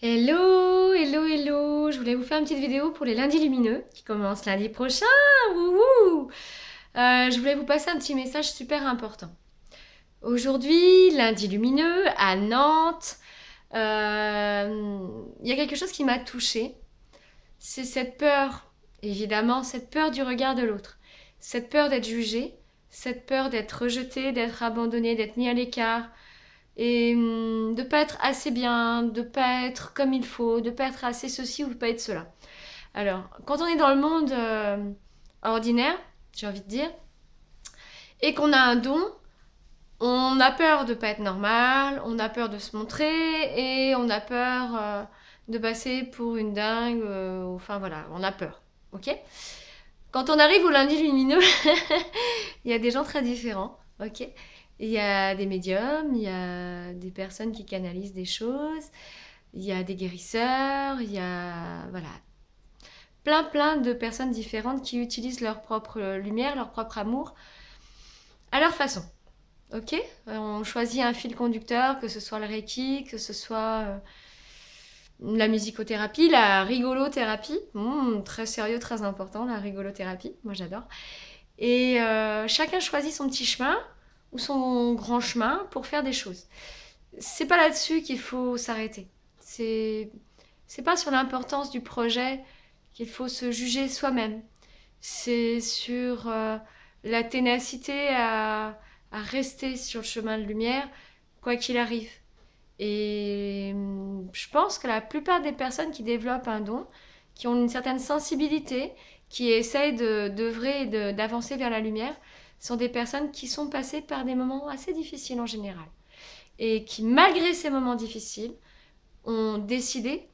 Hello, hello, hello. Je voulais vous faire une petite vidéo pour les lundis lumineux qui commencent lundi prochain. Wouhou. Je voulais vous passer un petit message super important. Aujourd'hui, lundi lumineux à Nantes, il y a quelque chose qui m'a touchée. C'est cette peur, évidemment, cette peur du regard de l'autre. Cette peur d'être jugé, cette peur d'être rejeté, d'être abandonné, d'être mis à l'écart, et de pas être assez bien, de pas être comme il faut, de pas être assez ceci ou pas être cela. Alors, quand on est dans le monde ordinaire, j'ai envie de dire, et qu'on a un don, on a peur de pas être normal, on a peur de se montrer et on a peur de passer pour une dingue. Enfin voilà, on a peur. Ok. Quand on arrive au lundi lumineux, il y a des gens très différents. Ok. Il y a des médiums, il y a des personnes qui canalisent des choses, il y a des guérisseurs, il y a voilà, plein de personnes différentes qui utilisent leur propre lumière, leur propre amour à leur façon. Ok. On choisit un fil conducteur, que ce soit le Reiki, que ce soit la musicothérapie, la rigolothérapie. Très sérieux, très important, la rigolothérapie. Moi, j'adore. Et chacun choisit son petit chemin ou son grand chemin pour faire des choses. C'est pas là-dessus qu'il faut s'arrêter. C'est pas sur l'importance du projet qu'il faut se juger soi-même. C'est sur la ténacité à rester sur le chemin de lumière, quoi qu'il arrive. Et je pense que la plupart des personnes qui développent un don, qui ont une certaine sensibilité, qui essayent d'œuvrer et d'avancer vers la lumière, sont des personnes qui sont passées par des moments assez difficiles en général. Et qui, malgré ces moments difficiles, ont décidé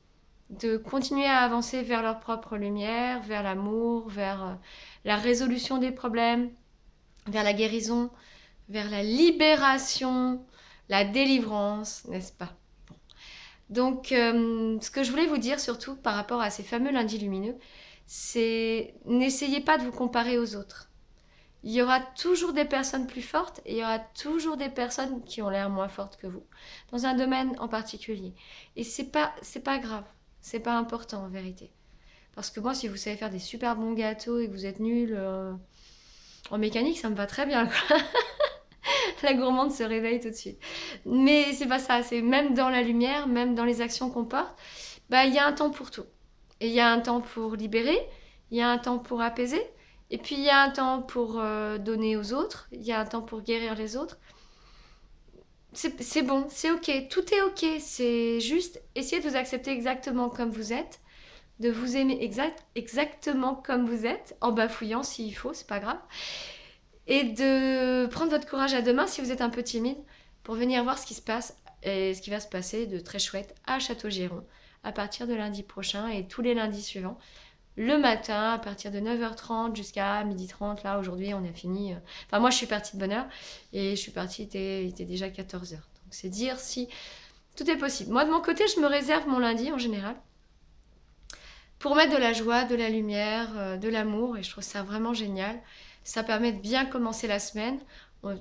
de continuer à avancer vers leur propre lumière, vers l'amour, vers la résolution des problèmes, vers la guérison, vers la libération, la délivrance, n'est-ce pas? Donc, ce que je voulais vous dire surtout par rapport à ces fameux lundis lumineux, c'est n'essayez pas de vous comparer aux autres. Il y aura toujours des personnes plus fortes et il y aura toujours des personnes qui ont l'air moins fortes que vous, dans un domaine en particulier. Et c'est pas grave, c'est pas important en vérité. Parce que moi, si vous savez faire des super bons gâteaux et que vous êtes nul en mécanique, ça me va très bien, quoi. La gourmande se réveille tout de suite. Mais c'est pas ça, c'est même dans la lumière, même dans les actions qu'on porte, bah il y a un temps pour tout. Et il y a un temps pour libérer, il y a un temps pour apaiser, et puis il y a un temps pour donner aux autres, il y a un temps pour guérir les autres. C'est bon, c'est ok, tout est ok, c'est juste essayer de vous accepter exactement comme vous êtes, de vous aimer exactement comme vous êtes, en bafouillant s'il faut, c'est pas grave, et de prendre votre courage à deux mains si vous êtes un peu timide pour venir voir ce qui se passe et ce qui va se passer de très chouette à Château-Giron à partir de lundi prochain et tous les lundis suivants. Le matin, à partir de 9h30 jusqu'à 12h30. Là, aujourd'hui, on a fini. Enfin, moi, je suis partie de bonne heure et je suis partie, il était déjà 14h. Donc, c'est dire si tout est possible. Moi, de mon côté, je me réserve mon lundi en général pour mettre de la joie, de la lumière, de l'amour, et je trouve ça vraiment génial. Ça permet de bien commencer la semaine.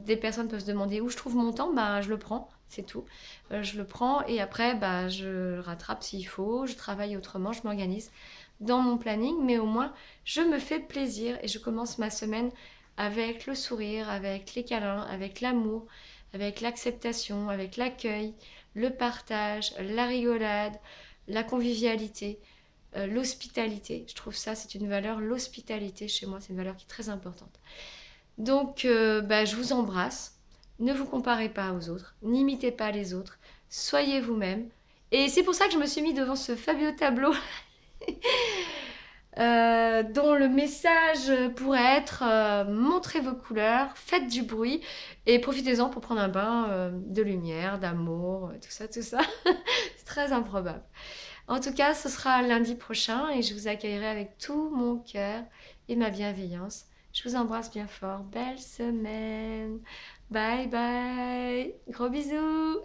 Des personnes peuvent se demander où je trouve mon temps, bah, je le prends, c'est tout. Je le prends et après bah, je rattrape s'il faut, je travaille autrement, je m'organise dans mon planning, mais au moins je me fais plaisir et je commence ma semaine avec le sourire, avec les câlins, avec l'amour, avec l'acceptation, avec l'accueil, le partage, la rigolade, la convivialité, l'hospitalité. Je trouve ça, c'est une valeur, l'hospitalité chez moi, c'est une valeur qui est très importante. Donc, bah, je vous embrasse. Ne vous comparez pas aux autres, n'imitez pas les autres, soyez vous-même. Et c'est pour ça que je me suis mis devant ce fabuleux tableau dont le message pourrait être montrez vos couleurs, faites du bruit et profitez-en pour prendre un bain de lumière, d'amour, tout ça, tout ça. C'est très improbable. En tout cas, ce sera lundi prochain et je vous accueillerai avec tout mon cœur et ma bienveillance. Je vous embrasse bien fort. Belle semaine. Bye bye. Gros bisous.